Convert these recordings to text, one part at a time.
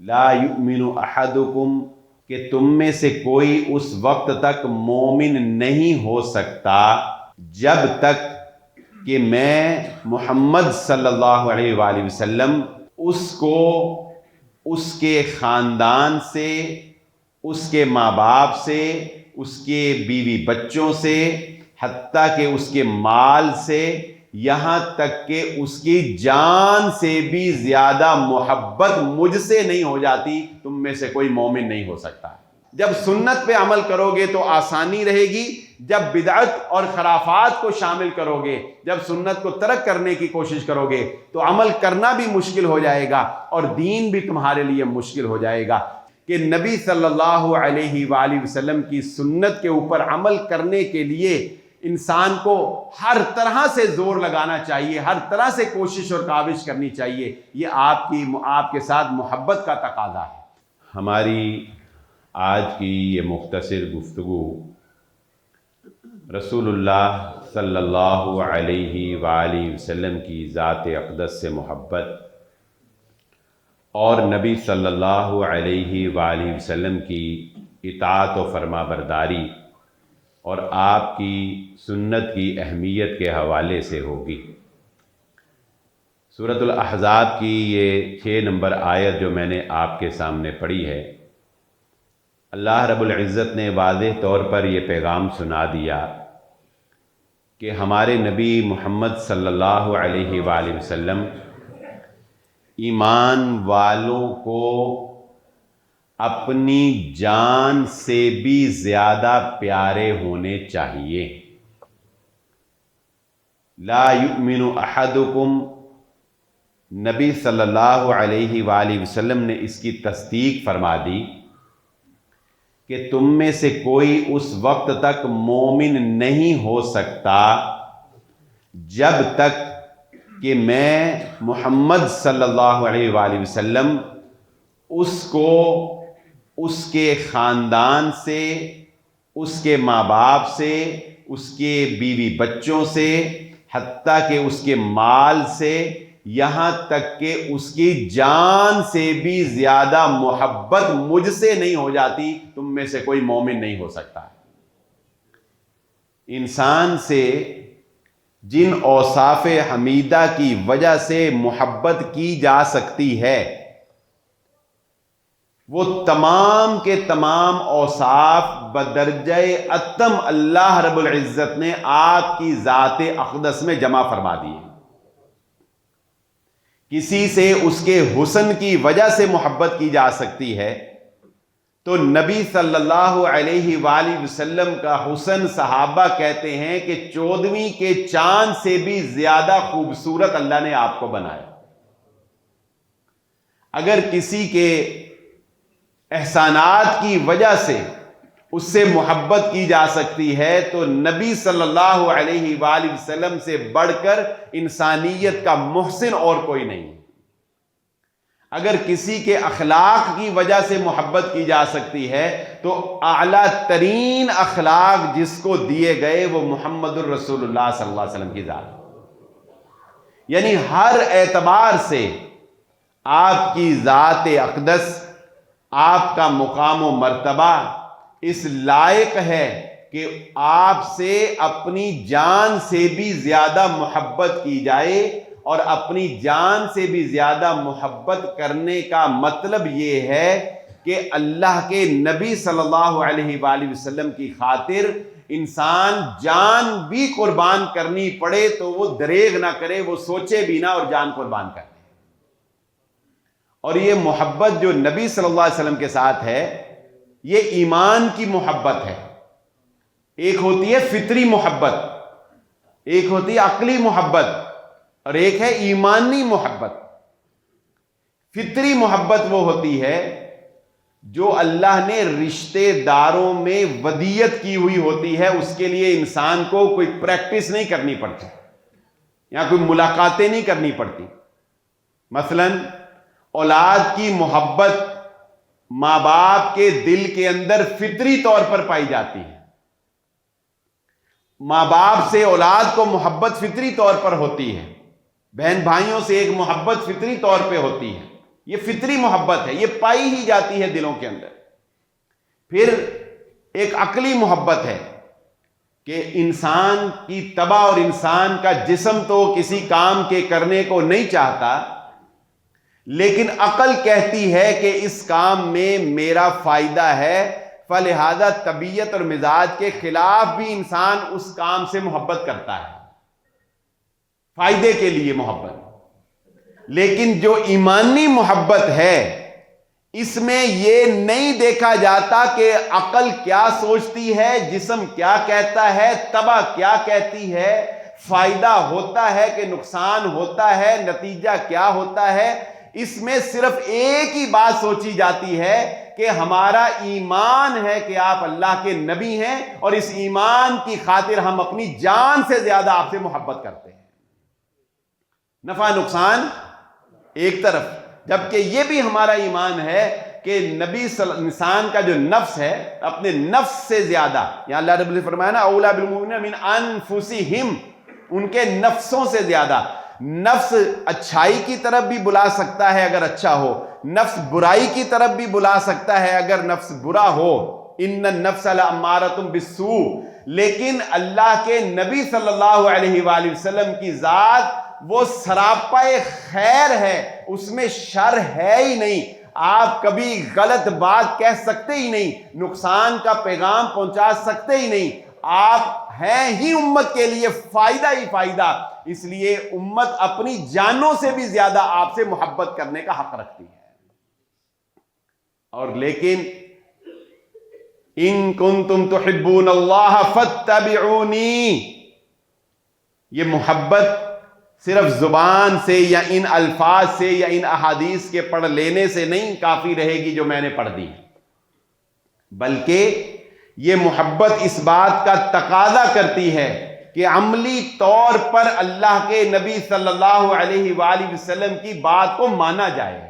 لا یؤمن احدکم کہ تم میں سے کوئی اس وقت تک مومن نہیں ہو سکتا جب تک کہ میں محمد صلی اللہ علیہ وآلہ وسلم اس کو اس کے خاندان سے، اس کے ماں باپ سے، اس کے بیوی بچوں سے، حتیٰ کہ اس کے مال سے، یہاں تک کہ اس کی جان سے بھی زیادہ محبت مجھ سے نہیں ہو جاتی، تم میں سے کوئی مومن نہیں ہو سکتا۔ جب سنت پہ عمل کرو گے تو آسانی رہے گی، جب بدعت اور خرافات کو شامل کرو گے، جب سنت کو ترک کرنے کی کوشش کرو گے تو عمل کرنا بھی مشکل ہو جائے گا اور دین بھی تمہارے لیے مشکل ہو جائے گا۔ کہ نبی صلی اللہ علیہ وآلہ وسلم کی سنت کے اوپر عمل کرنے کے لیے انسان کو ہر طرح سے زور لگانا چاہیے، ہر طرح سے کوشش اور کاوش کرنی چاہیے، یہ آپ کے ساتھ محبت کا تقاضا ہے۔ ہماری آج کی یہ مختصر گفتگو رسول اللہ صلی اللہ علیہ وآلہ وسلم کی ذات اقدس سے محبت اور نبی صلی اللہ علیہ وآلہ وسلم کی اطاعت و فرما برداری اور آپ کی سنت کی اہمیت کے حوالے سے ہوگی۔ سورۃ الاحزاب کی یہ 6 نمبر آیت جو میں نے آپ کے سامنے پڑھی ہے، اللہ رب العزت نے واضح طور پر یہ پیغام سنا دیا کہ ہمارے نبی محمد صلی اللہ علیہ وآلہ وسلم ایمان والوں کو اپنی جان سے بھی زیادہ پیارے ہونے چاہیے۔ لا یؤمن احدکم، نبی صلی اللہ علیہ وآلہ وسلم نے اس کی تصدیق فرما دی کہ تم میں سے کوئی اس وقت تک مومن نہیں ہو سکتا جب تک کہ میں محمد صلی اللہ علیہ وآلہ وسلم اس کو اس کے خاندان سے، اس کے ماں باپ سے، اس کے بیوی بچوں سے، حتیٰ کہ اس کے مال سے، یہاں تک کہ اس کی جان سے بھی زیادہ محبت مجھ سے نہیں ہو جاتی، تم میں سے کوئی مومن نہیں ہو سکتا۔ انسان سے جن اوصاف حمیدہ کی وجہ سے محبت کی جا سکتی ہے وہ تمام کے تمام اوصاف بدرجہ اتم اللہ رب العزت نے آپ کی ذات اقدس میں جمع فرما دیے۔ کسی سے اس کے حسن کی وجہ سے محبت کی جا سکتی ہے تو نبی صلی اللہ علیہ وآلہ وسلم کا حسن صحابہ کہتے ہیں کہ 14ویں کے چاند سے بھی زیادہ خوبصورت اللہ نے آپ کو بنایا۔ اگر کسی کے احسانات کی وجہ سے اس سے محبت کی جا سکتی ہے تو نبی صلی اللہ علیہ وآلہ وسلم سے بڑھ کر انسانیت کا محسن اور کوئی نہیں۔ اگر کسی کے اخلاق کی وجہ سے محبت کی جا سکتی ہے تو اعلیٰ ترین اخلاق جس کو دیے گئے وہ محمد الرسول اللہ صلی اللہ علیہ وسلم کی ذات، یعنی ہر اعتبار سے آپ کی ذات اقدس، آپ کا مقام و مرتبہ اس لائق ہے کہ آپ سے اپنی جان سے بھی زیادہ محبت کی جائے، اور اپنی جان سے بھی زیادہ محبت کرنے کا مطلب یہ ہے کہ اللہ کے نبی صلی اللہ علیہ وآلہ وسلم کی خاطر انسان جان بھی قربان کرنی پڑے تو وہ دریغ نہ کرے، وہ سوچے بھی نہ اور جان قربان کرے۔ اور یہ محبت جو نبی صلی اللہ علیہ وسلم کے ساتھ ہے یہ ایمان کی محبت ہے۔ ایک ہوتی ہے فطری محبت، ایک ہوتی ہے عقلی محبت، اور ایک ہے ایمانی محبت۔ فطری محبت وہ ہوتی ہے جو اللہ نے رشتے داروں میں ودیت کی ہوئی ہوتی ہے، اس کے لیے انسان کو کوئی پریکٹس نہیں کرنی پڑتی یا کوئی ملاقاتیں نہیں کرنی پڑتی۔ مثلا اولاد کی محبت ماں باپ کے دل کے اندر فطری طور پر پائی جاتی ہے، ماں باپ سے اولاد کو محبت فطری طور پر ہوتی ہے، بہن بھائیوں سے ایک محبت فطری طور پہ ہوتی ہے، یہ فطری محبت ہے، یہ پائی ہی جاتی ہے دلوں کے اندر۔ پھر ایک عقلی محبت ہے کہ انسان کی طبع اور انسان کا جسم تو کسی کام کے کرنے کو نہیں چاہتا، لیکن عقل کہتی ہے کہ اس کام میں میرا فائدہ ہے، فلہذا طبیعت اور مزاج کے خلاف بھی انسان اس کام سے محبت کرتا ہے، فائدے کے لیے محبت۔ لیکن جو ایمانی محبت ہے اس میں یہ نہیں دیکھا جاتا کہ عقل کیا سوچتی ہے، جسم کیا کہتا ہے، طبع کیا کہتی ہے، فائدہ ہوتا ہے کہ نقصان ہوتا ہے، نتیجہ کیا ہوتا ہے۔ اس میں صرف ایک ہی بات سوچی جاتی ہے کہ ہمارا ایمان ہے کہ آپ اللہ کے نبی ہیں، اور اس ایمان کی خاطر ہم اپنی جان سے زیادہ آپ سے محبت کرتے ہیں۔ نفع نقصان ایک طرف، جبکہ یہ بھی ہمارا ایمان ہے کہ نبی انسان کا جو نفس ہے اپنے نفس سے زیادہ، یہاں اللہ رب نے فرمایا نا اولا بالمؤمنین من انفسہم، ان کے نفسوں سے زیادہ۔ نفس اچھائی کی طرف بھی بلا سکتا ہے اگر اچھا ہو، نفس برائی کی طرف بھی بلا سکتا ہے اگر نفس برا ہو، ان النفس لامارۃ بالسوء۔ لیکن اللہ کے نبی صلی اللہ علیہ وآلہ وسلم کی ذات وہ سراپا خیر ہے، اس میں شر ہے ہی نہیں۔ آپ کبھی غلط بات کہہ سکتے ہی نہیں، نقصان کا پیغام پہنچا سکتے ہی نہیں، آپ ہیں ہی امت کے لیے فائدہ ہی فائدہ۔ اس لیے امت اپنی جانوں سے بھی زیادہ آپ سے محبت کرنے کا حق رکھتی ہے۔ اور لیکن ان کنتم تحبون اللہ فاتبعونی، یہ محبت صرف زبان سے یا ان الفاظ سے یا ان احادیث کے پڑھ لینے سے نہیں کافی رہے گی جو میں نے پڑھ دی، بلکہ یہ محبت اس بات کا تقاضا کرتی ہے کہ عملی طور پر اللہ کے نبی صلی اللہ علیہ وآلہ وسلم کی بات کو مانا جائے،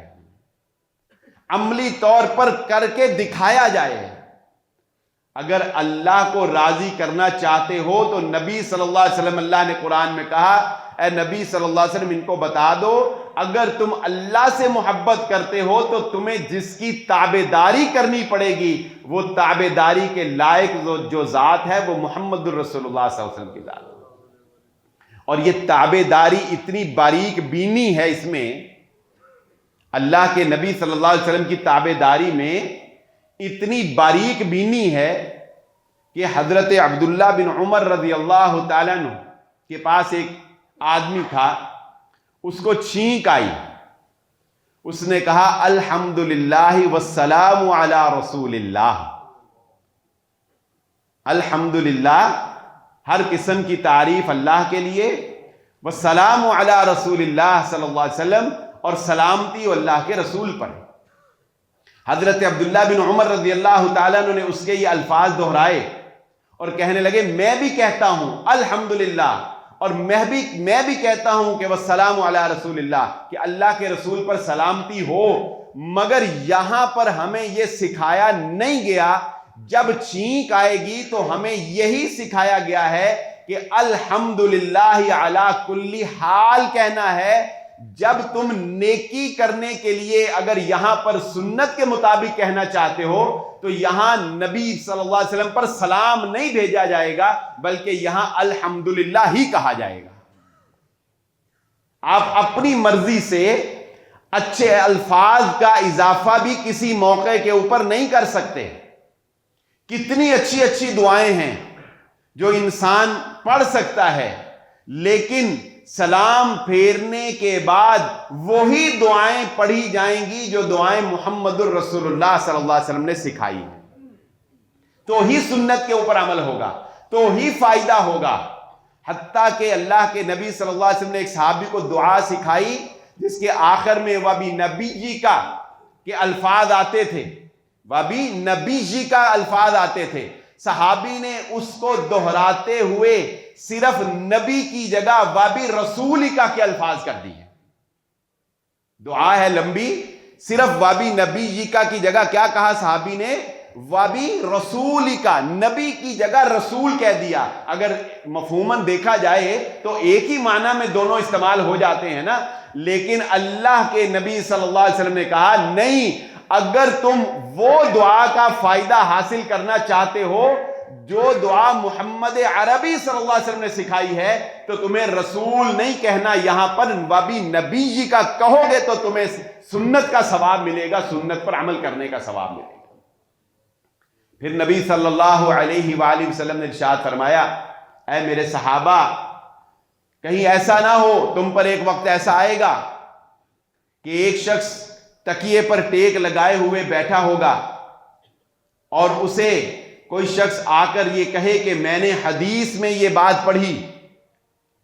عملی طور پر کر کے دکھایا جائے۔ اگر اللہ کو راضی کرنا چاہتے ہو تو نبی صلی اللہ علیہ وسلم، اللہ نے قرآن میں کہا اے نبی صلی اللہ علیہ وسلم ان کو بتا دو، اگر تم اللہ سے محبت کرتے ہو تو تمہیں جس کی تابعداری کرنی پڑے گی وہ تابعداری کے لائق جو ذات ہے وہ محمد الرسول اللہ صلی اللہ علیہ وسلم کی ذات ہے۔ اور یہ تابعداری اتنی باریک بینی ہے، اس میں اللہ کے نبی صلی اللہ علیہ وسلم کی تابعداری میں اتنی باریک بینی ہے کہ حضرت عبداللہ بن عمر رضی اللہ تعالیٰ عنہ کے پاس ایک آدمی تھا، اس کو چھینک آئی، اس نے کہا الحمدللہ والسلام علی رسول اللہ، الحمدللہ ہر قسم کی تعریف اللہ کے لیے، والسلام علی رسول اللہ صلی اللہ علیہ وسلم، اور سلامتی اللہ کے رسول پر۔ حضرت عبداللہ بن عمر رضی اللہ تعالیٰ عنہ نے اس کے یہ الفاظ دہرائے اور کہنے لگے میں بھی کہتا ہوں الحمدللہ، اور میں بھی کہتا ہوں کہ والسلام علی رسول اللہ، کہ اللہ کے رسول پر سلامتی ہو، مگر یہاں پر ہمیں یہ سکھایا نہیں گیا، جب چھینک آئے گی تو ہمیں یہی سکھایا گیا ہے کہ الحمدللہ علی کل حال کہنا ہے۔ جب تم نیکی کرنے کے لیے اگر یہاں پر سنت کے مطابق کہنا چاہتے ہو تو یہاں نبی صلی اللہ علیہ وسلم پر سلام نہیں بھیجا جائے گا، بلکہ یہاں الحمدللہ ہی کہا جائے گا۔ آپ اپنی مرضی سے اچھے الفاظ کا اضافہ بھی کسی موقع کے اوپر نہیں کر سکتے۔ کتنی اچھی اچھی دعائیں ہیں جو انسان پڑھ سکتا ہے، لیکن سلام پھیرنے کے بعد وہی دعائیں پڑھی جائیں گی جو دعائیں محمد الرسول اللہ صلی اللہ علیہ وسلم نے سکھائی ہیں، تو ہی سنت کے اوپر عمل ہوگا، تو ہی فائدہ ہوگا۔ حتیٰ کہ اللہ کے نبی صلی اللہ علیہ وسلم نے ایک صحابی کو دعا سکھائی جس کے آخر میں وَبِ نبی کا کے الفاظ آتے تھے، وَبِ نبی کا الفاظ آتے تھے، صحابی نے اس کو دہراتے ہوئے صرف نبی کی جگہ وَبِ رسول کا کے الفاظ کر دی ہے۔ دعا ہے لمبی، صرف وَبِ نبی کا کی جگہ کیا کہا صحابی نے؟ وبی رسول کا، نبی کی جگہ رسول کہہ دیا. اگر مفہوماً دیکھا جائے تو ایک ہی معنی میں دونوں استعمال ہو جاتے ہیں نا، لیکن اللہ کے نبی صلی اللہ علیہ وسلم نے کہا نہیں، اگر تم وہ دعا کا فائدہ حاصل کرنا چاہتے ہو جو دعا محمد عربی صلی اللہ علیہ وسلم نے سکھائی ہے تو تمہیں رسول نہیں کہنا، یہاں پر وبی نبی جی کا کہو گے تو تمہیں سنت کا ثواب ملے گا، سنت پر عمل کرنے کا ثواب ملے گا. پھر نبی صلی اللہ علیہ وآلہ وسلم نے ارشاد فرمایا، اے میرے صحابہ، کہیں ایسا نہ ہو تم پر ایک وقت ایسا آئے گا کہ ایک شخص تکیے پر ٹیک لگائے ہوئے بیٹھا ہوگا اور اسے کوئی شخص آ کر یہ کہے کہ میں نے حدیث میں یہ بات پڑھی،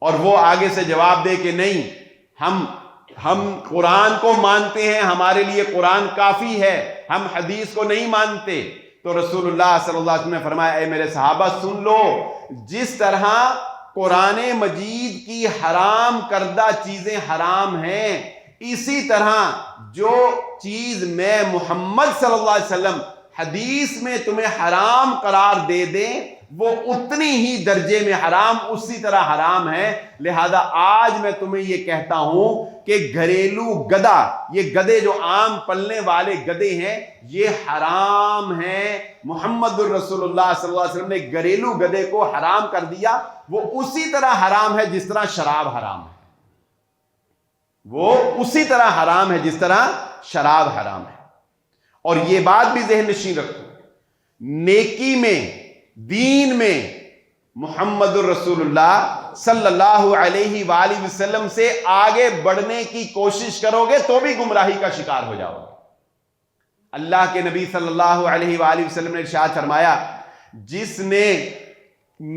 اور وہ آگے سے جواب دے کہ نہیں، ہم قرآن کو مانتے ہیں، ہمارے لیے قرآن کافی ہے، ہم حدیث کو نہیں مانتے. تو رسول اللہ صلی اللہ علیہ وسلم نے فرمایا، اے میرے صحابہ سن لو، جس طرح قرآن مجید کی حرام کردہ چیزیں حرام ہیں، اسی طرح جو چیز میں محمد صلی اللہ علیہ وسلم حدیث میں تمہیں حرام قرار دے دیں وہ اتنی ہی درجے میں حرام، اسی طرح حرام ہے. لہذا آج میں تمہیں یہ کہتا ہوں کہ گھریلو گدھا، یہ گدھے جو عام پلنے والے گدھے ہیں، یہ حرام ہیں. محمد الرسول اللہ صلی اللہ علیہ وسلم نے گھریلو گدھے کو حرام کر دیا، وہ اسی طرح حرام ہے جس طرح شراب حرام ہے، وہ اسی طرح حرام ہے جس طرح شراب حرام ہے. اور یہ بات بھی ذہن نشین رکھو، نیکی میں، دین میں محمد الرسول اللہ صلی اللہ علیہ وآلہ وسلم سے آگے بڑھنے کی کوشش کرو گے تو بھی گمراہی کا شکار ہو جاؤ گے. اللہ کے نبی صلی اللہ علیہ وآلہ وسلم نے ارشاد فرمایا، جس نے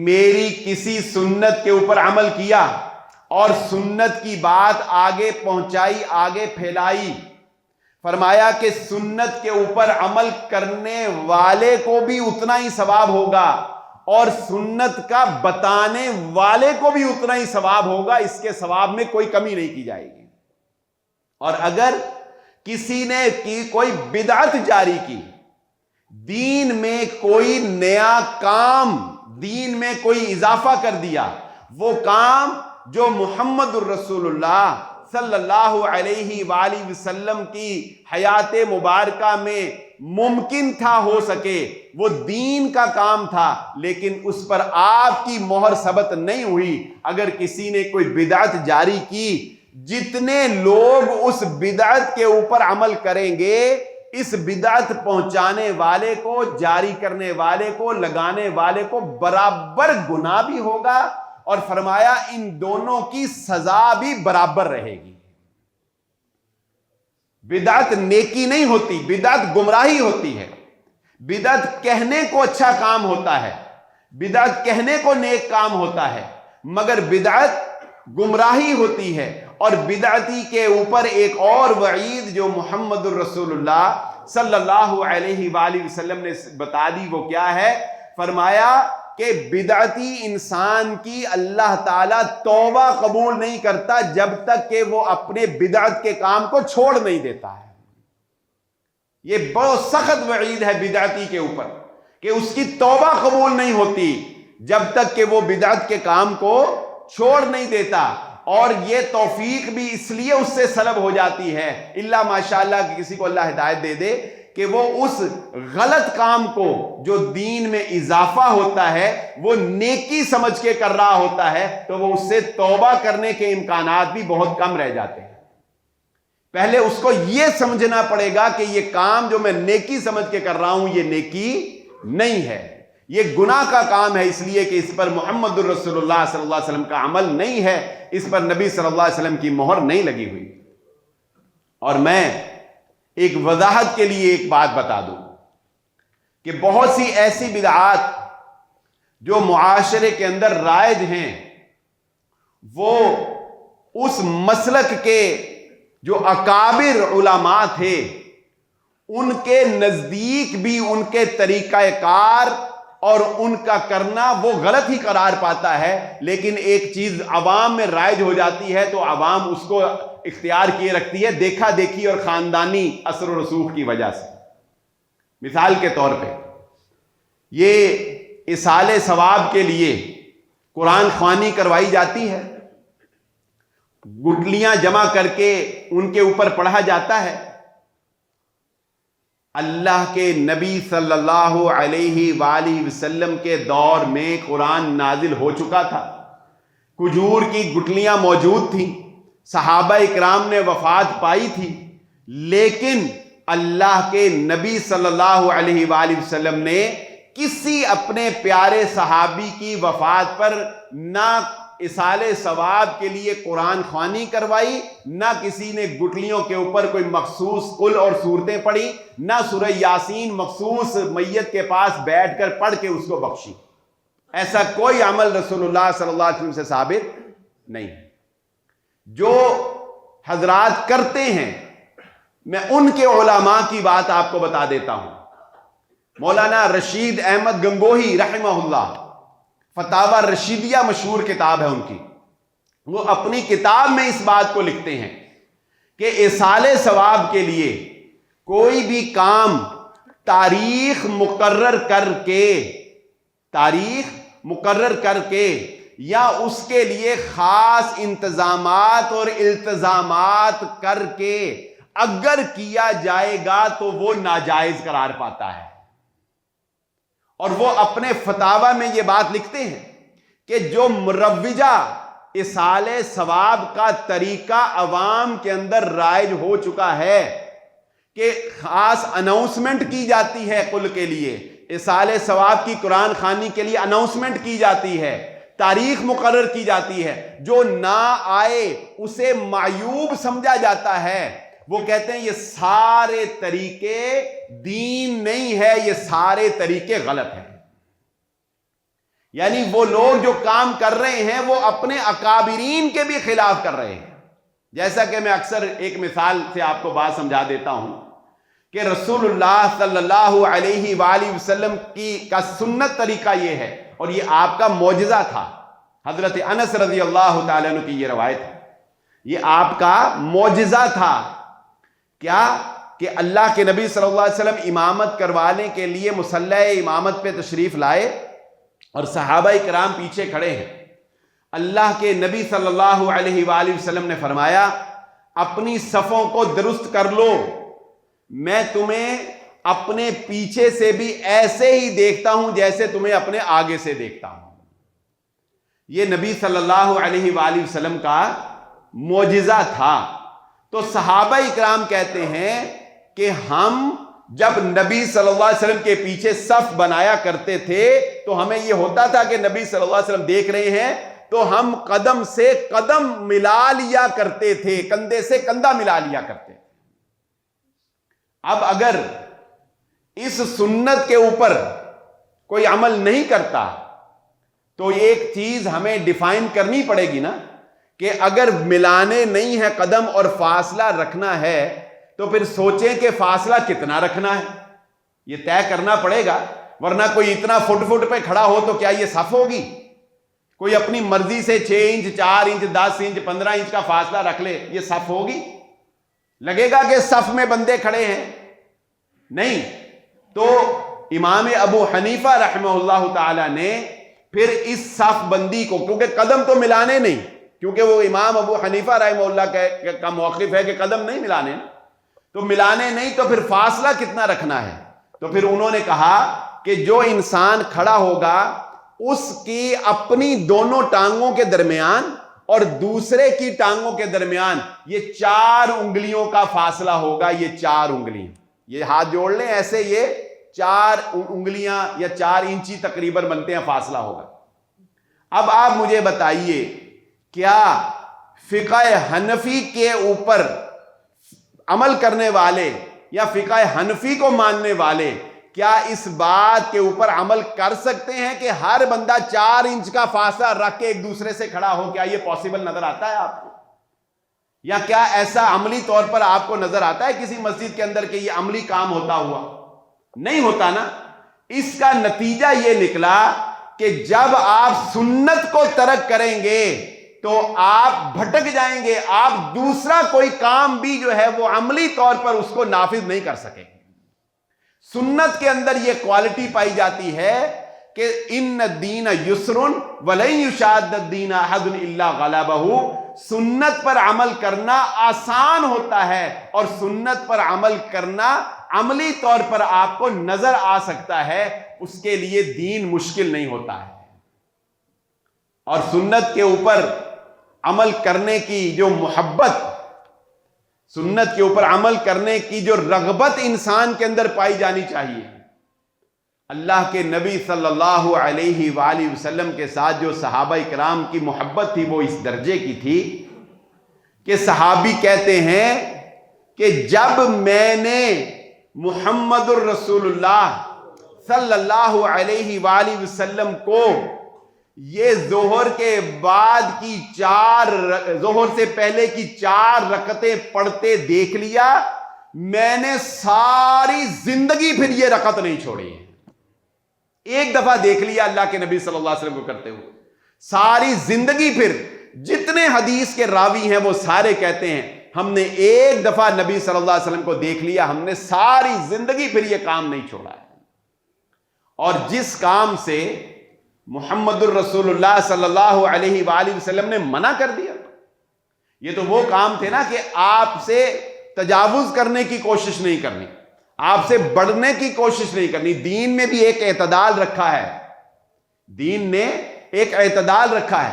میری کسی سنت کے اوپر عمل کیا اور سنت کی بات آگے پہنچائی، آگے پھیلائی، فرمایا کہ سنت کے اوپر عمل کرنے والے کو بھی اتنا ہی ثواب ہوگا اور سنت کا بتانے والے کو بھی اتنا ہی ثواب ہوگا، اس کے ثواب میں کوئی کمی نہیں کی جائے گی. اور اگر کسی نے کوئی بدعت جاری کی، دین میں کوئی نیا کام، دین میں کوئی اضافہ کر دیا، وہ کام جو محمد الرسول اللہ صلی اللہ علیہ وآلہ وسلم کی حیات مبارکہ میں ممکن تھا ہو سکے، وہ دین کا کام تھا لیکن اس پر آپ کی مہر ثبت نہیں ہوئی. اگر کسی نے کوئی بدعت جاری کی، جتنے لوگ اس بدعت کے اوپر عمل کریں گے، اس بدعت پہنچانے والے کو، جاری کرنے والے کو، لگانے والے کو برابر گناہ بھی ہوگا، اور فرمایا ان دونوں کی سزا بھی برابر رہے گی. بدعت نیکی نہیں ہوتی، بدعت گمراہی ہوتی ہے. بدعت کہنے کو اچھا کام ہوتا ہے، بدعت کہنے کو نیک کام ہوتا ہے، مگر بدعت گمراہی ہوتی ہے. اور بدعتی کے اوپر ایک اور وعید جو محمد الرسول اللہ صلی اللہ علیہ وآلہ وسلم نے بتا دی، وہ کیا ہے؟ فرمایا کہ بدعتی انسان کی اللہ تعالیٰ توبہ قبول نہیں کرتا جب تک کہ وہ اپنے بدعت کے کام کو چھوڑ نہیں دیتا ہے. یہ بہت سخت وعید ہے بدعتی کے اوپر کہ اس کی توبہ قبول نہیں ہوتی جب تک کہ وہ بدعت کے کام کو چھوڑ نہیں دیتا. اور یہ توفیق بھی اس لیے اس سے سلب ہو جاتی ہے، الا ماشاءاللہ کہ کسی کو اللہ ہدایت دے دے کہ وہ اس غلط کام کو جو دین میں اضافہ ہوتا ہے وہ نیکی سمجھ کے کر رہا ہوتا ہے، تو وہ اس سے توبہ کرنے کے امکانات بھی بہت کم رہ جاتے ہیں. پہلے اس کو یہ سمجھنا پڑے گا کہ یہ کام جو میں نیکی سمجھ کے کر رہا ہوں یہ نیکی نہیں ہے، یہ گناہ کا کام ہے، اس لیے کہ اس پر محمد الرسول اللہ صلی اللہ علیہ وسلم کا عمل نہیں ہے، اس پر نبی صلی اللہ علیہ وسلم کی مہر نہیں لگی ہوئی. اور میں ایک وضاحت کے لیے ایک بات بتا دوں کہ بہت سی ایسی بدعات جو معاشرے کے اندر رائج ہیں، وہ اس مسلک کے جو اکابر علماء تھے ان کے نزدیک بھی ان کے طریقہ کار اور ان کا کرنا وہ غلط ہی قرار پاتا ہے. لیکن ایک چیز عوام میں رائج ہو جاتی ہے تو عوام اس کو اختیار کیے رکھتی ہے، دیکھا دیکھی اور خاندانی اثر و رسوخ کی وجہ سے. مثال کے طور پہ یہ اصال ثواب کے لیے قرآن خوانی کروائی جاتی ہے، گٹلیاں جمع کر کے ان کے اوپر پڑھا جاتا ہے۔ اللہ کے نبی صلی اللہ علیہ وآلہ وسلم کے دور میں قرآن نازل ہو چکا تھا، کھجور کی گٹلیاں موجود تھیں، صحابہ اکرام نے وفات پائی تھی، لیکن اللہ کے نبی صلی اللہ علیہ وآلہ وسلم نے کسی اپنے پیارے صحابی کی وفات پر نہ اصال ثواب کے لیے قرآن خوانی کروائی، نہ کسی نے گٹلیوں کے اوپر کوئی مخصوص قل اور سورتیں پڑھی، نہ سورہ یاسین مخصوص میت کے پاس بیٹھ کر پڑھ کے اس کو بخشی۔ ایسا کوئی عمل رسول اللہ صلی اللہ علیہ وسلم سے ثابت نہیں۔ جو حضرات کرتے ہیں، میں ان کے علماء کی بات آپ کو بتا دیتا ہوں۔ مولانا رشید احمد گنگوہی رحمہ اللہ، فتاوی رشیدیہ مشہور کتاب ہے ان کی، وہ اپنی کتاب میں اس بات کو لکھتے ہیں کہ اصال ثواب کے لیے کوئی بھی کام تاریخ مقرر کر کے یا اس کے لیے خاص انتظامات اور التزامات کر کے اگر کیا جائے گا تو وہ ناجائز قرار پاتا ہے۔ اور وہ اپنے فتاوی میں یہ بات لکھتے ہیں کہ جو مروجہ اصال ثواب کا طریقہ عوام کے اندر رائج ہو چکا ہے کہ خاص اناؤنسمنٹ کی جاتی ہے قل کے لیے، اصال ثواب کی قرآن خوانی کے لیے اناؤنسمنٹ کی جاتی ہے، تاریخ مقرر کی جاتی ہے، جو نہ آئے اسے معیوب سمجھا جاتا ہے۔ وہ کہتے ہیں یہ سارے طریقے دین نہیں ہے، یہ سارے طریقے غلط ہیں۔ یعنی وہ لوگ جو کام کر رہے ہیں وہ اپنے اکابرین کے بھی خلاف کر رہے ہیں۔ جیسا کہ میں اکثر ایک مثال سے آپ کو بات سمجھا دیتا ہوں کہ رسول اللہ صلی اللہ علیہ وآلہ وسلم کا سنت طریقہ یہ ہے، اور یہ آپ کا معجزہ تھا۔ حضرت انس رضی اللہ تعالیٰ عنہ کی یہ روایت ہے، یہ آپ کا معجزہ تھا۔ کیا کہ اللہ کے نبی صلی اللہ علیہ وسلم امامت کروانے کے لیے مصلی امامت پہ تشریف لائے اور صحابہ کرام پیچھے کھڑے ہیں۔ اللہ کے نبی صلی اللہ علیہ وآلہ وسلم نے فرمایا اپنی صفوں کو درست کر لو، میں تمہیں اپنے پیچھے سے بھی ایسے ہی دیکھتا ہوں جیسے تمہیں اپنے آگے سے دیکھتا ہوں۔ یہ نبی صلی اللہ علیہ وآلہ وسلم کا معجزہ تھا۔ تو صحابہ اکرام کہتے ہیں کہ ہم جب نبی صلی اللہ علیہ وسلم کے پیچھے صف بنایا کرتے تھے تو ہمیں یہ ہوتا تھا کہ نبی صلی اللہ علیہ وسلم دیکھ رہے ہیں تو ہم قدم سے قدم ملا لیا کرتے تھے، کندھے سے کندھا ملا لیا کرتے تھے۔ اب اگر اس سنت کے اوپر کوئی عمل نہیں کرتا تو ایک چیز ہمیں ڈیفائن کرنی پڑے گی نا، کہ اگر ملانے نہیں ہے قدم اور فاصلہ رکھنا ہے تو پھر سوچیں کہ فاصلہ کتنا رکھنا ہے، یہ طے کرنا پڑے گا، ورنہ کوئی اتنا فٹ پہ کھڑا ہو تو کیا یہ صف ہوگی؟ کوئی اپنی مرضی سے 6 انچ 4 انچ 10 انچ 15 انچ کا فاصلہ رکھ لے، یہ صف ہوگی؟ لگے گا کہ صف میں بندے کھڑے ہیں؟ نہیں۔ تو امام ابو حنیفہ رحمہ اللہ تعالی نے پھر اس صف بندی کو، کیونکہ قدم تو ملانے نہیں، کیونکہ وہ امام ابو حنیفہ رحمہ اللہ کا موقف ہے کہ قدم نہیں ملانے، تو ملانے نہیں تو پھر فاصلہ کتنا رکھنا ہے؟ تو پھر انہوں نے کہا کہ جو انسان کھڑا ہوگا اس کی اپنی دونوں ٹانگوں کے درمیان اور دوسرے کی ٹانگوں کے درمیان یہ 4 انگلیوں کا فاصلہ ہوگا، یہ 4 انگلیاں، یہ ہاتھ جوڑ لیں ایسے، یہ 4 انگلیاں یا 4 انچی تقریباً بنتے ہیں فاصلہ ہوگا۔ اب آپ مجھے بتائیے کیا فقہ حنفی کے اوپر عمل کرنے والے یا فقہ حنفی کو ماننے والے کیا اس بات کے اوپر عمل کر سکتے ہیں کہ ہر بندہ 4 انچ کا فاصلہ رکھ کے ایک دوسرے سے کھڑا ہو؟ کیا یہ پاسبل نظر آتا ہے آپ کو؟ یا کیا ایسا عملی طور پر آپ کو نظر آتا ہے کسی مسجد کے اندر کہ یہ عملی کام ہوتا ہوا؟ نہیں ہوتا نا۔ اس کا نتیجہ یہ نکلا کہ جب آپ سنت کو ترک کریں گے تو آپ بھٹک جائیں گے، آپ دوسرا کوئی کام بھی جو ہے وہ عملی طور پر اس کو نافذ نہیں کر سکیں گے۔ سنت کے اندر یہ کوالٹی پائی جاتی ہے کہ ان الدین یسر ولن یشاد الدین احد الا غلبہ. سنت پر عمل کرنا آسان ہوتا ہے اور سنت پر عمل کرنا عملی طور پر آپ کو نظر آ سکتا ہے. اس کے لیے دین مشکل نہیں ہوتا ہے. اور سنت کے اوپر عمل کرنے کی جو محبت، سنت کے اوپر عمل کرنے کی جو رغبت انسان کے اندر پائی جانی چاہیے. اللہ کے نبی صلی اللہ علیہ وآلہ وسلم کے ساتھ جو صحابہ کرام کی محبت تھی وہ اس درجے کی تھی کہ صحابی کہتے ہیں کہ جب میں نے محمد الرسول اللہ صلی اللہ علیہ وآلہ وسلم کو یہ ظہر کے بعد کی ظہر سے پہلے کی 4 رکعتیں پڑھتے دیکھ لیا، میں نے ساری زندگی پھر یہ رکعت نہیں چھوڑی. ایک دفعہ دیکھ لیا اللہ کے نبی صلی اللہ علیہ وسلم کو کرتے ہوئے، ساری زندگی پھر جتنے حدیث کے راوی ہیں وہ سارے کہتے ہیں ہم نے ایک دفعہ نبی صلی اللہ علیہ وسلم کو دیکھ لیا، ہم نے ساری زندگی پھر یہ کام نہیں چھوڑا ہے. اور جس کام سے محمد الرسول اللہ صلی اللہ علیہ وآلہ وسلم نے منع کر دیا، یہ تو وہ کام تھے نا کہ آپ سے تجاوز کرنے کی کوشش نہیں کرنی، آپ سے بڑھنے کی کوشش نہیں کرنی. دین میں بھی ایک اعتدال رکھا ہے، دین نے ایک اعتدال رکھا ہے.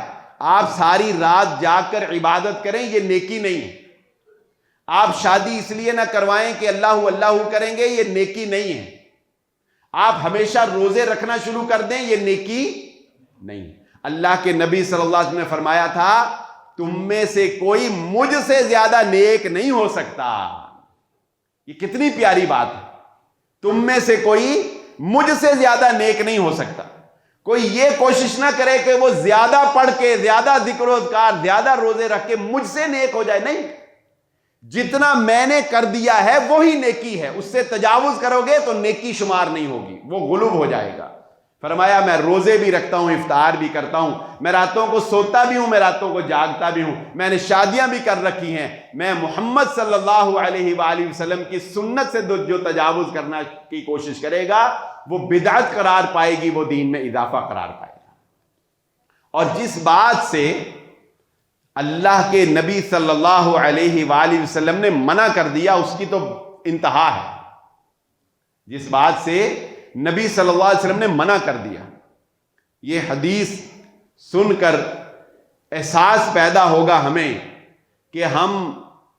آپ ساری رات جاگ کر عبادت کریں یہ نیکی نہیں ہے. آپ شادی اس لیے نہ کروائیں کہ اللہ اللہ کریں گے، یہ نیکی نہیں ہے. آپ ہمیشہ روزے رکھنا شروع کر دیں یہ نیکی نہیں. اللہ کے نبی صلی اللہ علیہ وسلم نے فرمایا تھا تم میں سے کوئی مجھ سے زیادہ نیک نہیں ہو سکتا. یہ کتنی پیاری بات ہے. تم میں سے کوئی مجھ سے زیادہ نیک نہیں ہو سکتا. کوئی یہ کوشش نہ کرے کہ وہ زیادہ پڑھ کے، زیادہ ذکر و اذکار، زیادہ روزے رکھ کے مجھ سے نیک ہو جائے. نہیں، جتنا میں نے کر دیا ہے وہی نیکی ہے. اس سے تجاوز کرو گے تو نیکی شمار نہیں ہوگی، وہ غلوب ہو جائے گا. فرمایا میں روزے بھی رکھتا ہوں، افطار بھی کرتا ہوں، میں راتوں کو سوتا بھی ہوں، میں راتوں کو جاگتا بھی ہوں، میں نے شادیاں بھی کر رکھی ہیں. میں محمد صلی اللہ علیہ وآلہ وسلم کی سنت سے جو تجاوز کرنا کی کوشش کرے گا وہ بدعت قرار پائے گی، وہ دین میں اضافہ قرار پائے گا. اور جس بات سے اللہ کے نبی صلی اللہ علیہ وآلہ وسلم نے منع کر دیا اس کی تو انتہا ہے. جس بات سے نبی صلی اللہ علیہ وسلم نے منع کر دیا، یہ حدیث سن کر احساس پیدا ہوگا ہمیں کہ ہم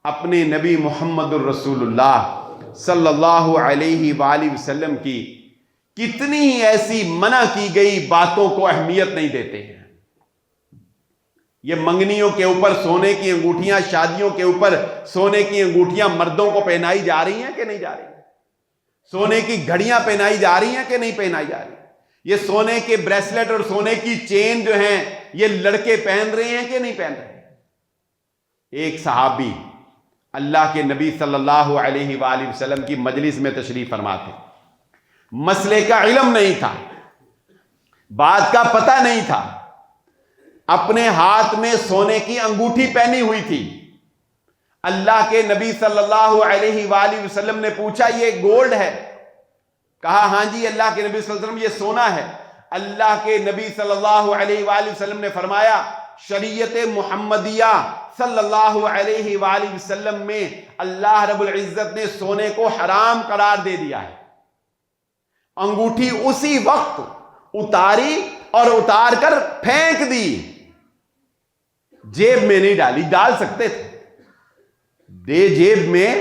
اپنے نبی محمد الرسول اللہ صلی اللہ علیہ وآلہ وسلم کی کتنی ہی ایسی منع کی گئی باتوں کو اہمیت نہیں دیتے ہیں. یہ منگنیوں کے اوپر سونے کی انگوٹھیاں، شادیوں کے اوپر سونے کی انگوٹھیاں مردوں کو پہنائی جا رہی ہیں کہ نہیں جا رہی؟ سونے کی گھڑیاں پہنائی جا رہی ہیں کہ نہیں پہنائی جا رہی؟ یہ سونے کے بریسلٹ اور سونے کی چین جو ہیں یہ لڑکے پہن رہے ہیں کہ نہیں پہن رہے؟ ایک صحابی اللہ کے نبی صلی اللہ علیہ وآلہ وسلم کی مجلس میں تشریف فرما تھے. مسئلے کا علم نہیں تھا، بات کا پتہ نہیں تھا، اپنے ہاتھ میں سونے کی انگوٹھی پہنی ہوئی تھی. اللہ کے نبی صلی اللہ علیہ وآلہ وسلم نے پوچھا یہ گولڈ ہے؟ کہا ہاں جی اللہ کے نبی صلی اللہ علیہ وسلم یہ سونا ہے. اللہ کے نبی صلی اللہ علیہ وآلہ وسلم نے فرمایا شریعت محمدیہ صلی اللہ علیہ وآلہ وسلم میں اللہ رب العزت نے سونے کو حرام قرار دے دیا ہے. انگوٹھی اسی وقت اتاری اور اتار کر پھینک دی، جیب میں نہیں ڈالی. ڈال سکتے تھے، جیب میں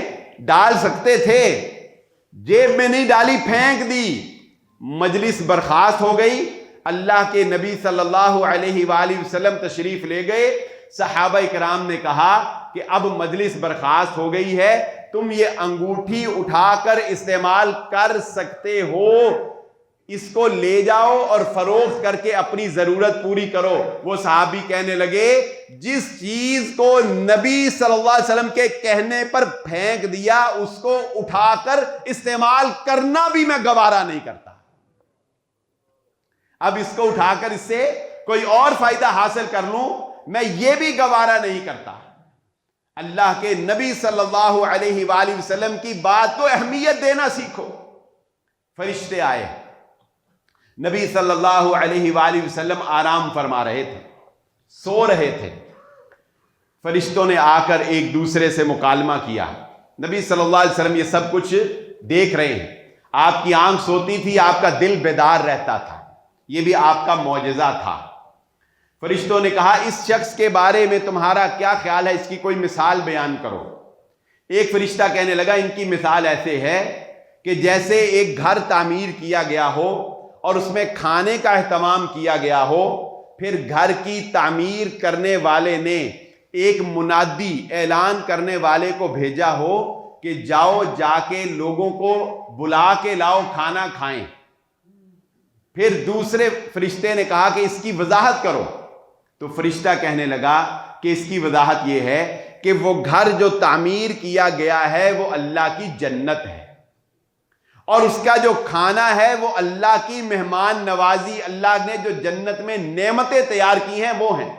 ڈال سکتے تھے، جیب میں نہیں ڈالی، پھینک دی. مجلس برخاست ہو گئی. اللہ کے نبی صلی اللہ علیہ وآلہ وسلم تشریف لے گئے. صحابہ کرام نے کہا کہ اب مجلس برخاست ہو گئی ہے، تم یہ انگوٹھی اٹھا کر استعمال کر سکتے ہو، اس کو لے جاؤ اور فروخت کر کے اپنی ضرورت پوری کرو. وہ صحابی کہنے لگے جس چیز کو نبی صلی اللہ علیہ وسلم کے کہنے پر پھینک دیا اس کو اٹھا کر استعمال کرنا بھی میں گوارا نہیں کرتا. اب اس کو اٹھا کر اس سے کوئی اور فائدہ حاصل کر لوں میں یہ بھی گوارا نہیں کرتا. اللہ کے نبی صلی اللہ علیہ وآلہ وسلم کی بات کو اہمیت دینا سیکھو. فرشتے آئے. نبی صلی اللہ علیہ وآلہ وسلم آرام فرما رہے تھے, سو رہے تھے. فرشتوں نے آ کر ایک دوسرے سے مکالمہ کیا. نبی صلی اللہ علیہ وسلم یہ سب کچھ دیکھ رہے ہیں. آپ کی آنکھ سوتی تھی, آپ کا دل بیدار رہتا تھا. یہ بھی آپ کا معجزہ تھا. فرشتوں نے کہا اس شخص کے بارے میں تمہارا کیا خیال ہے, اس کی کوئی مثال بیان کرو. ایک فرشتہ کہنے لگا ان کی مثال ایسے ہے کہ جیسے ایک گھر تعمیر کیا گیا ہو اور اس میں کھانے کا اہتمام کیا گیا ہو, پھر گھر کی تعمیر کرنے والے نے ایک منادی اعلان کرنے والے کو بھیجا ہو کہ جاؤ جا کے لوگوں کو بلا کے لاؤ کھانا کھائیں. پھر دوسرے فرشتے نے کہا کہ اس کی وضاحت کرو. تو فرشتہ کہنے لگا کہ اس کی وضاحت یہ ہے کہ وہ گھر جو تعمیر کیا گیا ہے وہ اللہ کی جنت ہے, اور اس کا جو کھانا ہے وہ اللہ کی مہمان نوازی, اللہ نے جو جنت میں نعمتیں تیار کی ہیں وہ ہیں.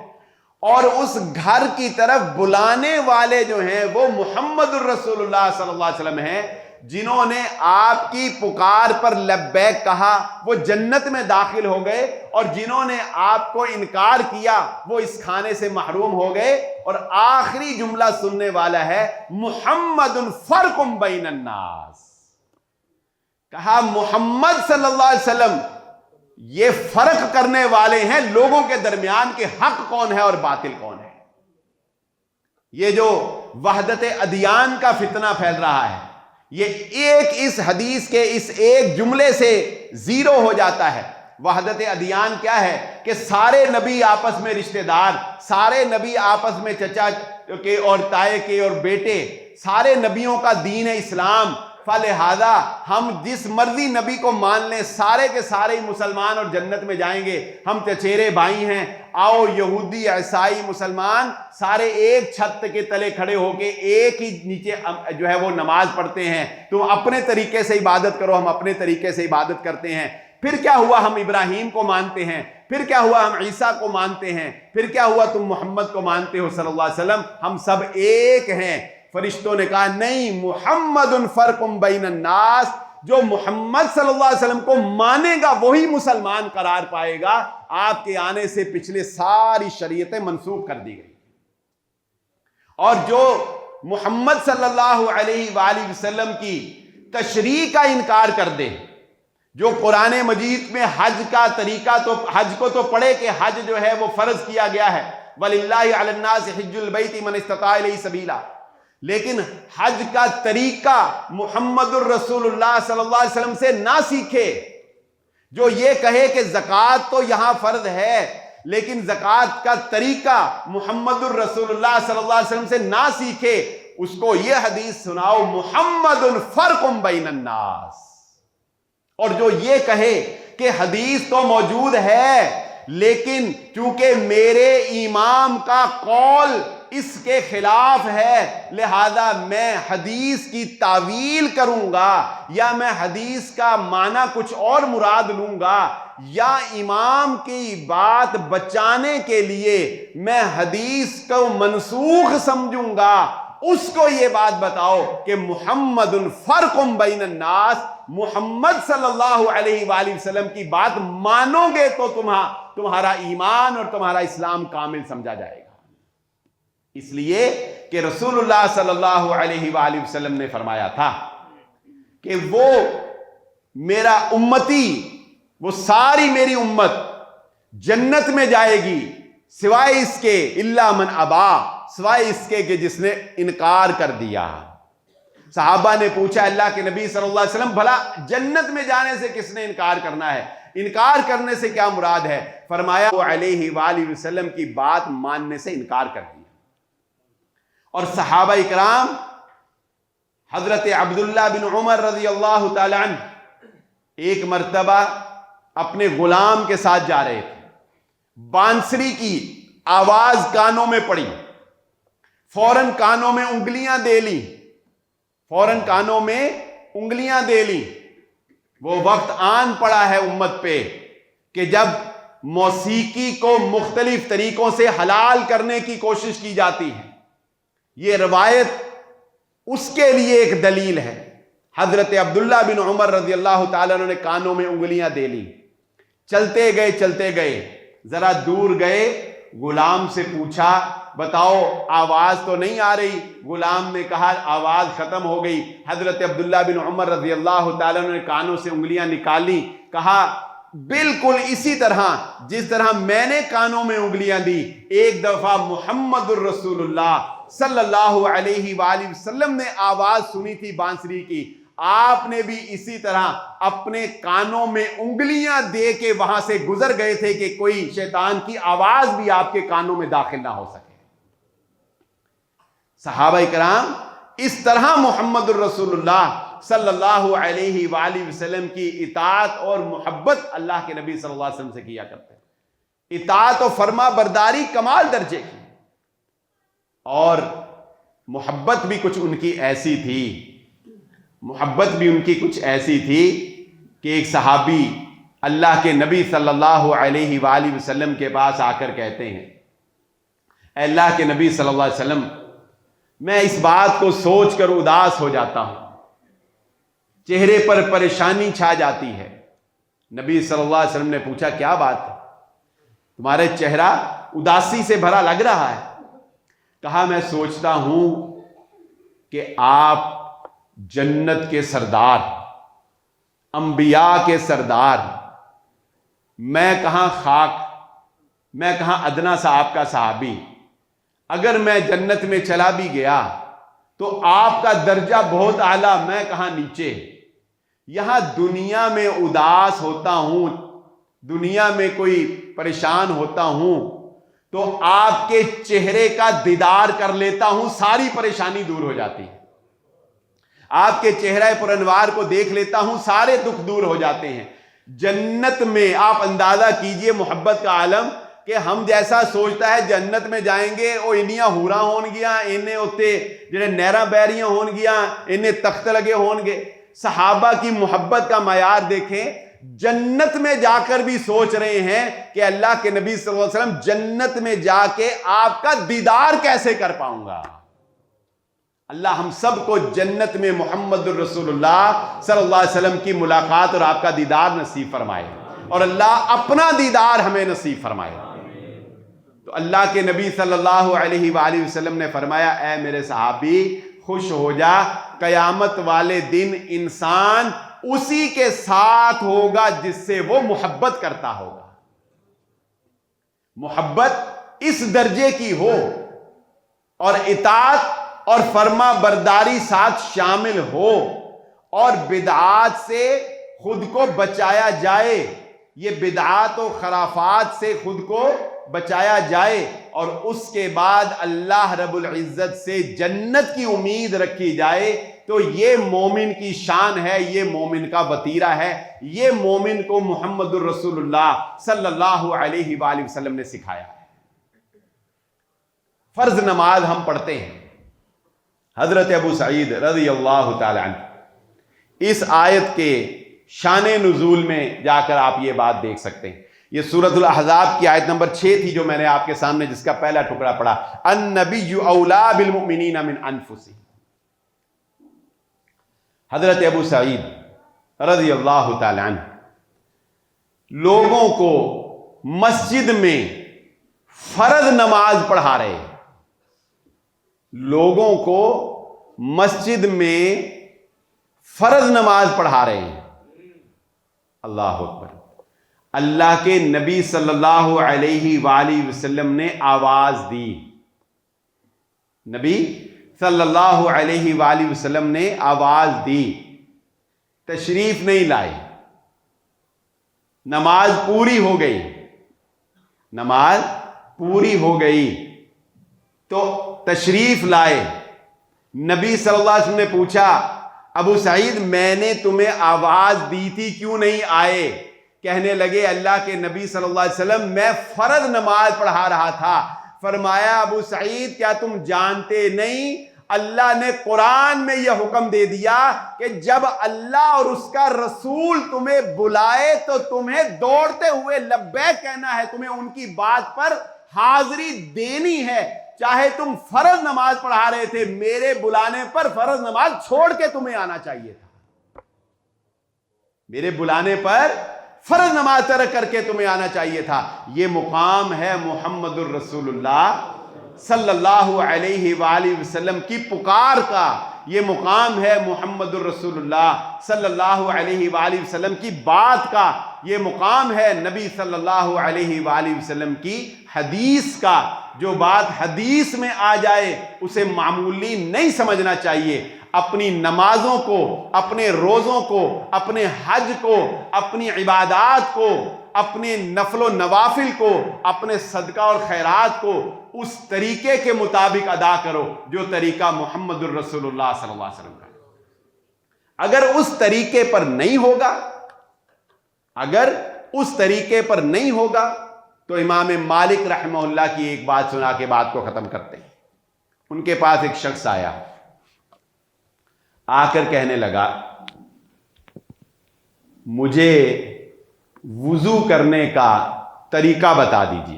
اور اس گھر کی طرف بلانے والے جو ہیں وہ محمد الرسول اللہ صلی اللہ علیہ وسلم ہیں, جنہوں نے آپ کی پکار پر لبیک کہا وہ جنت میں داخل ہو گئے, اور جنہوں نے آپ کو انکار کیا وہ اس کھانے سے محروم ہو گئے. اور آخری جملہ سننے والا ہے محمد فرق بین الناس. کہا محمد صلی اللہ علیہ وسلم یہ فرق کرنے والے ہیں لوگوں کے درمیان کہ حق کون ہے اور باطل کون ہے. یہ جو وحدت ادیان کا فتنہ پھیل رہا ہے یہ ایک اس حدیث کے اس ایک جملے سے زیرو ہو جاتا ہے. وحدت ادیان کیا ہے کہ سارے نبی آپس میں رشتہ دار, سارے نبی آپس میں چچا کے اور تائے کے اور بیٹے, سارے نبیوں کا دین ہے اسلام. فلہذا ہم جس مرضی نبی کو مان لیں سارے کے سارے ہی مسلمان اور جنت میں جائیں گے. ہم چچیرے بھائی ہیں, آؤ یہودی عیسائی مسلمان سارے ایک چھت کے تلے کھڑے ہو کے ایک ہی نیچے جو ہے وہ نماز پڑھتے ہیں. تم اپنے طریقے سے عبادت کرو, ہم اپنے طریقے سے عبادت کرتے ہیں. پھر کیا ہوا, ہم ابراہیم کو مانتے ہیں. پھر کیا ہوا, ہم عیسیٰ کو مانتے ہیں. پھر کیا ہوا, تم محمد کو مانتے ہو صلی اللہ علیہ وسلم. ہم سب ایک ہیں. فرشتوں نے کہا نہیں, محمد فرق بین الناس, جو محمد صلی اللہ علیہ وسلم کو مانے گا وہی مسلمان قرار پائے گا. آپ کے آنے سے پچھلے ساری شریعتیں منسوخ کر دی گئی, اور جو محمد صلی اللہ علیہ وآلہ وسلم کی تشریع کا انکار کر دے, جو قرآن مجید میں حج کا طریقہ تو حج کو تو پڑھے کہ حج جو ہے وہ فرض کیا گیا ہے, وَلِلَّهِ عَلَى النَّاسِ حِجُّ الْبَيْتِ مَنِ اسْتَطَاعَ إِلَيْهِ سَبِيلًا, لیکن حج کا طریقہ محمد الرسول اللہ صلی اللہ علیہ وسلم سے نہ سیکھے, جو یہ کہے کہ زکوٰۃ تو یہاں فرض ہے لیکن زکوٰۃ کا طریقہ محمد الرسول اللہ صلی اللہ علیہ وسلم سے نہ سیکھے, اس کو یہ حدیث سناؤ محمد فرق بین الناس. اور جو یہ کہے کہ حدیث تو موجود ہے لیکن چونکہ میرے امام کا قول اس کے خلاف ہے لہذا میں حدیث کی تعویل کروں گا, یا میں حدیث کا معنی کچھ اور مراد لوں گا, یا امام کی بات بچانے کے لیے میں حدیث کو منسوخ سمجھوں گا, اس کو یہ بات بتاؤ کہ محمد فرق بین الناس, محمد صلی اللہ علیہ وآلہ وسلم کی بات مانو گے تو تمہارا ایمان اور تمہارا اسلام کامل سمجھا جائے گا. اس لیے کہ رسول اللہ صلی اللہ علیہ وآلہ وسلم نے فرمایا تھا کہ وہ میرا امتی, وہ ساری میری امت جنت میں جائے گی سوائے اس کے الا من ابا, سوائے اس کے کہ جس نے انکار کر دیا. صحابہ نے پوچھا اللہ کے نبی صلی اللہ علیہ وسلم بھلا جنت میں جانے سے کس نے انکار کرنا ہے, انکار کرنے سے کیا مراد ہے؟ فرمایا وہ علیہ وآلہ وسلم کی بات ماننے سے انکار کر دیا. اور صحابہ اکرام حضرت عبداللہ بن عمر رضی اللہ تعالی عنہ ایک مرتبہ اپنے غلام کے ساتھ جا رہے تھے, بانسری کی آواز کانوں میں پڑی, فوراً کانوں میں انگلیاں دے لی, فوراً کانوں میں انگلیاں دے لی. وہ وقت آن پڑا ہے امت پہ کہ جب موسیقی کو مختلف طریقوں سے حلال کرنے کی کوشش کی جاتی ہے. یہ روایت اس کے لیے ایک دلیل ہے. حضرت عبداللہ بن عمر رضی اللہ تعالیٰ عنہ نے کانوں میں انگلیاں دے لی. چلتے گئے ذرا دور گئے, غلام سے پوچھا بتاؤ آواز تو نہیں آ رہی؟ غلام نے کہا آواز ختم ہو گئی. حضرت عبداللہ بن عمر رضی اللہ تعالیٰ عنہ نے کانوں سے انگلیاں نکالی, کہا بالکل اسی طرح جس طرح میں نے کانوں میں انگلیاں دی, ایک دفعہ محمد الرسول اللہ صلی اللہ علیہ وآلہ وسلم نے آواز سنی تھی بانسری کی, آپ نے بھی اسی طرح اپنے کانوں میں انگلیاں دے کے وہاں سے گزر گئے تھے کہ کوئی شیطان کی آواز بھی آپ کے کانوں میں داخل نہ ہو سکے. صحابہ کرام اس طرح محمد الرسول اللہ صلی اللہ علیہ وآلہ وسلم کی اطاعت اور محبت اللہ کے نبی صلی اللہ علیہ وسلم سے کیا کرتے ہیں. اطاعت و فرما برداری کمال درجے کی, اور محبت بھی کچھ ان کی ایسی تھی, محبت بھی ان کی کچھ ایسی تھی کہ ایک صحابی اللہ کے نبی صلی اللہ علیہ وآلہ وسلم کے پاس آ کر کہتے ہیں, اے اللہ کے نبی صلی اللہ علیہ وسلم, میں اس بات کو سوچ کر اداس ہو جاتا ہوں, چہرے پر پریشانی چھا جاتی ہے. نبی صلی اللہ علیہ وسلم نے پوچھا کیا بات ہے, تمہارے چہرہ اداسی سے بھرا لگ رہا ہے؟ کہا میں سوچتا ہوں کہ آپ جنت کے سردار, انبیاء کے سردار, میں کہاں خاک, میں کہاں ادنا سا آپ کا صحابی, اگر میں جنت میں چلا بھی گیا تو آپ کا درجہ بہت اعلیٰ, میں کہاں نیچے. یہاں دنیا میں اداس ہوتا ہوں, دنیا میں کوئی پریشان ہوتا ہوں تو آپ کے چہرے کا دیدار کر لیتا ہوں, ساری پریشانی دور ہو جاتی ہے. آپ کے چہرہ پر انوار کو دیکھ لیتا ہوں, سارے دکھ دور ہو جاتے ہیں. جنت میں آپ اندازہ کیجئے محبت کا عالم, کہ ہم جیسا سوچتا ہے جنت میں جائیں گے او انیاں ہوراں ہون گیا, انہیں اتے جڑے نہراں بیریاں ہون گیا, انہیں تخت لگے ہون گے. صحابہ کی محبت کا معیار دیکھیں, جنت میں جا کر بھی سوچ رہے ہیں کہ اللہ کے نبی صلی اللہ علیہ وسلم جنت میں جا کے آپ کا دیدار کیسے کر پاؤں گا. اللہ ہم سب کو جنت میں محمد الرسول اللہ صلی اللہ علیہ وسلم کی ملاقات اور آپ کا دیدار نصیب فرمائے, اور اللہ اپنا دیدار ہمیں نصیب فرمائے. تو اللہ کے نبی صلی اللہ علیہ وآلہ وسلم نے فرمایا, اے میرے صحابی خوش ہو جا, قیامت والے دن انسان اسی کے ساتھ ہوگا جس سے وہ محبت کرتا ہوگا. محبت اس درجے کی ہو اور اطاعت اور فرما برداری ساتھ شامل ہو, اور بدعات سے خود کو بچایا جائے, یہ بدعات و خرافات سے خود کو بچایا جائے, اور اس کے بعد اللہ رب العزت سے جنت کی امید رکھی جائے, تو یہ مومن کی شان ہے, یہ مومن کا وتیرہ ہے, یہ مومن کو محمد الرسول اللہ صلی اللہ علیہ وآلہ وسلم نے سکھایا ہے. فرض نماز ہم پڑھتے ہیں. حضرت ابو سعید رضی اللہ تعالی عنہ اس آیت کے شان نزول میں جا کر آپ یہ بات دیکھ سکتے ہیں. یہ سورۃ الاحزاب کی آیت نمبر 6 تھی جو میں نے آپ کے سامنے جس کا پہلا ٹکڑا پڑھا, النبی اولا بالمؤمنین من انفسہم. حضرت ابو سعید رضی اللہ تعالی عنہ لوگوں کو مسجد میں فرض نماز پڑھا رہے ہیں, لوگوں کو مسجد میں فرض نماز پڑھا رہے ہیں. اللہ اکبر. اللہ کے نبی صلی اللہ علیہ وآلہ وسلم نے آواز دی, نبی صلی اللہ علیہ وآلہ وسلم نے آواز دی, تشریف نہیں لائے, نماز پوری ہو گئی, نماز پوری ہو گئی تو تشریف لائے. نبی صلی اللہ علیہ وسلم نے پوچھا, ابو سعید میں نے تمہیں آواز دی تھی کیوں نہیں آئے؟ کہنے لگے اللہ کے نبی صلی اللہ علیہ وسلم میں فرض نماز پڑھا رہا تھا. فرمایا ابو سعید کیا تم جانتے نہیں اللہ نے قرآن میں یہ حکم دے دیا کہ جب اللہ اور اس کا رسول تمہیں بلائے تو تمہیں دوڑتے ہوئے لبیک کہنا ہے, تمہیں ان کی بات پر حاضری دینی ہے. چاہے تم فرض نماز پڑھا رہے تھے, میرے بلانے پر فرض نماز چھوڑ کے تمہیں آنا چاہیے تھا. میرے بلانے پر فرض نماز ترک کر کے تمہیں آنا چاہیے تھا. یہ مقام ہے محمد الرسول اللہ صلی اللہ علیہ وآلہ وسلم کی پکار کا. یہ مقام ہے محمد الرسول اللہ صلی اللہ علیہ وآلہ وسلم کی بات کا. یہ مقام ہے نبی صلی اللہ علیہ وآلہ وسلم کی حدیث کا. جو بات حدیث میں آ جائے اسے معمولی نہیں سمجھنا چاہیے. اپنی نمازوں کو، اپنے روزوں کو، اپنے حج کو، اپنی عبادات کو، اپنے نفل و نوافل کو، اپنے صدقہ اور خیرات کو اس طریقے کے مطابق ادا کرو جو طریقہ محمد الرسول اللہ صلی اللہ علیہ وسلم کا. اگر اس طریقے پر نہیں ہوگا، اگر اس طریقے پر نہیں ہوگا تو امام مالک رحمہ اللہ کی ایک بات سنا کے بات کو ختم کرتے ہیں. ان کے پاس ایک شخص آیا، آ کر کہنے لگا مجھے وضو کرنے کا طریقہ بتا دیجیے.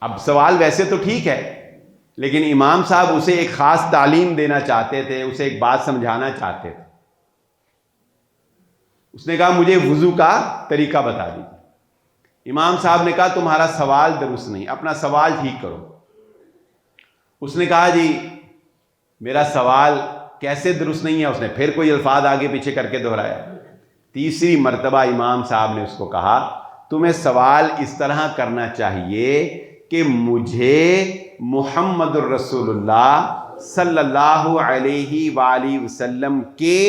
اب سوال ویسے تو ٹھیک ہے، لیکن امام صاحب اسے ایک خاص تعلیم دینا چاہتے تھے، اسے ایک بات سمجھانا چاہتے تھے. اس نے کہا مجھے وضو کا طریقہ بتا دیجیے. امام صاحب نے کہا تمہارا سوال درست نہیں، اپنا سوال ٹھیک کرو. اس نے کہا جی میرا سوال کیسے درست نہیں ہے؟ اس نے پھر کوئی الفاظ آگے پیچھے کر کے دہرایا. تیسری مرتبہ امام صاحب نے اس کو کہا تمہیں سوال اس طرح کرنا چاہیے کہ مجھے محمد الرسول اللہ صلی اللہ علیہ وآلہ وسلم کے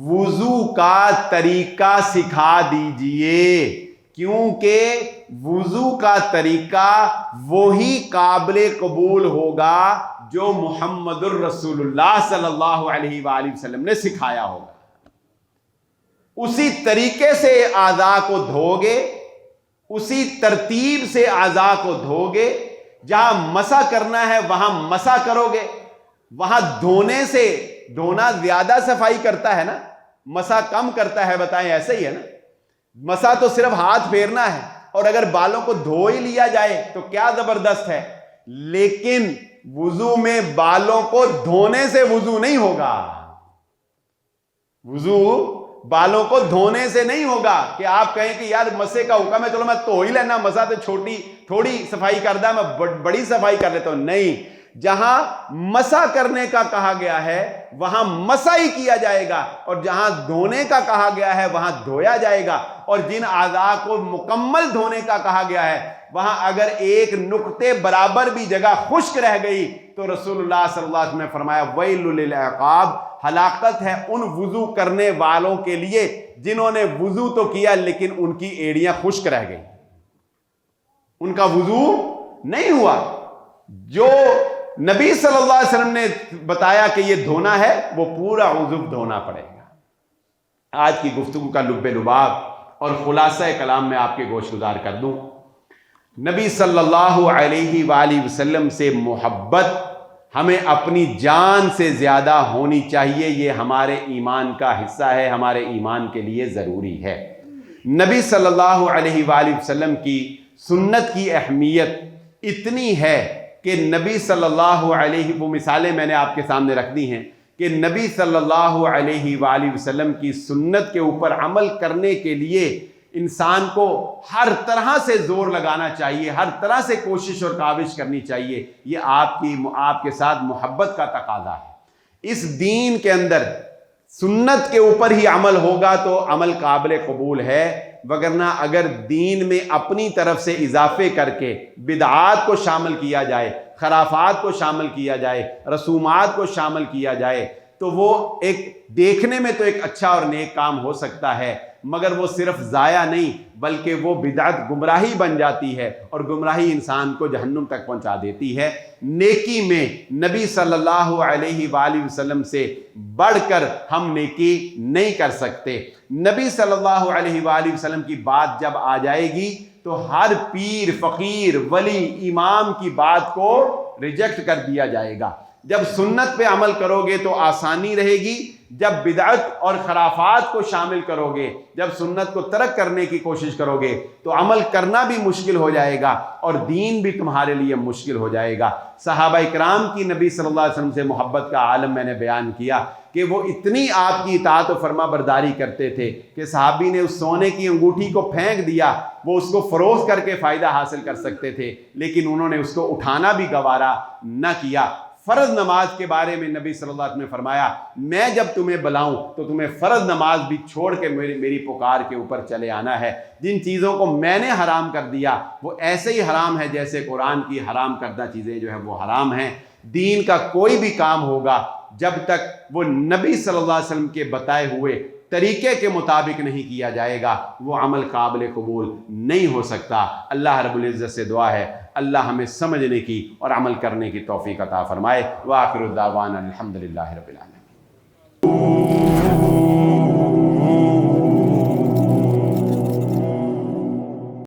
وضو کا طریقہ سکھا دیجئے، کیونکہ وضو کا طریقہ وہی قابل قبول ہوگا جو محمد الرسول اللہ صلی اللہ علیہ وآلہ وسلم نے سکھایا ہوگا. اسی طریقے سے اعضاء کو دھوگے، اسی ترتیب سے اعضاء کو دھوگے. جہاں مسح کرنا ہے وہاں مسح کرو گے. وہاں دھونے سے، دھونا زیادہ صفائی کرتا ہے نا، مسح کم کرتا ہے، بتائیں ایسا ہی ہے نا. مسح تو صرف ہاتھ پھیرنا ہے، اور اگر بالوں کو دھو ہی لیا جائے تو کیا زبردست ہے. لیکن وضو میں بالوں کو دھونے سے وضو نہیں ہوگا. وضو بالوں کو دھونے سے نہیں ہوگا کہ آپ کہیں کہ یار مسح کا حکم ہے چلو میں دھو ہی لینا، مسح تو چھوٹی تھوڑی صفائی کرتا ہے، میں بڑی صفائی کر لیتا ہوں. نہیں، جہاں مسح کرنے کا کہا گیا ہے وہاں مسح ہی کیا جائے گا، اور جہاں دھونے کا کہا گیا ہے وہاں دھویا جائے گا. اور جن اعضاء کو مکمل دھونے کا کہا گیا ہے وہاں اگر ایک نقطے برابر بھی جگہ خشک رہ گئی تو رسول اللہ صلی اللہ علیہ وسلم نے فرمایا ویل للعقاب، ہلاکت ہے ان وضو کرنے والوں کے لیے جنہوں نے وضو تو کیا لیکن ان کی ایڑیاں خشک رہ گئی، ان کا وضو نہیں ہوا. جو نبی صلی اللہ علیہ وسلم نے بتایا کہ یہ دھونا ہے وہ پورا عضو دھونا پڑے گا. آج کی گفتگو کا لب لباب اور خلاصہ کلام میں آپ کے گوش گزار کر دوں. نبی صلی اللہ علیہ وآلہ وسلم سے محبت ہمیں اپنی جان سے زیادہ ہونی چاہیے. یہ ہمارے ایمان کا حصہ ہے، ہمارے ایمان کے لیے ضروری ہے. نبی صلی اللہ علیہ وآلہ وسلم کی سنت کی اہمیت اتنی ہے کہ نبی صلی اللہ علیہ، وہ مثالیں میں نے آپ کے سامنے رکھ دی ہیں کہ نبی صلی اللہ علیہ وآلہ وسلم کی سنت کے اوپر عمل کرنے کے لیے انسان کو ہر طرح سے زور لگانا چاہیے، ہر طرح سے کوشش اور کاوش کرنی چاہیے. یہ آپ کے ساتھ محبت کا تقاضا ہے. اس دین کے اندر سنت کے اوپر ہی عمل ہوگا تو عمل قابل قبول ہے، وگرنہ اگر دین میں اپنی طرف سے اضافے کر کے بدعات کو شامل کیا جائے، خرافات کو شامل کیا جائے، رسومات کو شامل کیا جائے تو وہ ایک دیکھنے میں تو ایک اچھا اور نیک کام ہو سکتا ہے، مگر وہ صرف ضائع نہیں بلکہ وہ بدعت گمراہی بن جاتی ہے، اور گمراہی انسان کو جہنم تک پہنچا دیتی ہے. نیکی میں نبی صلی اللہ علیہ وآلہ وسلم سے بڑھ کر ہم نیکی نہیں کر سکتے. نبی صلی اللہ علیہ وآلہ وسلم کی بات جب آ جائے گی تو ہر پیر، فقیر، ولی، امام کی بات کو ریجیکٹ کر دیا جائے گا. جب سنت پہ عمل کرو گے تو آسانی رہے گی، جب بدعت اور خرافات کو شامل کرو گے، جب سنت کو ترک کرنے کی کوشش کرو گے تو عمل کرنا بھی مشکل ہو جائے گا اور دین بھی تمہارے لیے مشکل ہو جائے گا۔ صحابہ اکرام کی نبی صلی اللہ علیہ وسلم سے محبت کا عالم میں نے بیان کیا کہ وہ اتنی آپ کی اطاعت و فرما برداری کرتے تھے کہ صحابی نے اس سونے کی انگوٹھی کو پھینک دیا، وہ اس کو فروخت کر کے فائدہ حاصل کر سکتے تھے، لیکن انہوں نے اس کو اٹھانا بھی گوارا نہ کیا۔ فرض نماز کے بارے میں نبی صلی اللہ علیہ وسلم نے فرمایا، میں جب تمہیں بلاؤں تو تمہیں فرض نماز بھی چھوڑ کے میری پکار کے اوپر چلے آنا ہے۔ جن چیزوں کو میں نے حرام کر دیا وہ ایسے ہی حرام ہے جیسے قرآن کی حرام کردہ چیزیں جو ہیں وہ حرام ہیں۔ دین کا کوئی بھی کام ہوگا جب تک وہ نبی صلی اللہ علیہ وسلم کے بتائے ہوئے طریقے کے مطابق نہیں کیا جائے گا وہ عمل قابل قبول نہیں ہو سکتا۔ اللہ رب العزت سے دعا ہے اللہ ہمیں سمجھنے کی اور عمل کرنے کی توفیق عطا فرمائے۔ وآخر الدعوانا الحمدللہ رب العالمین۔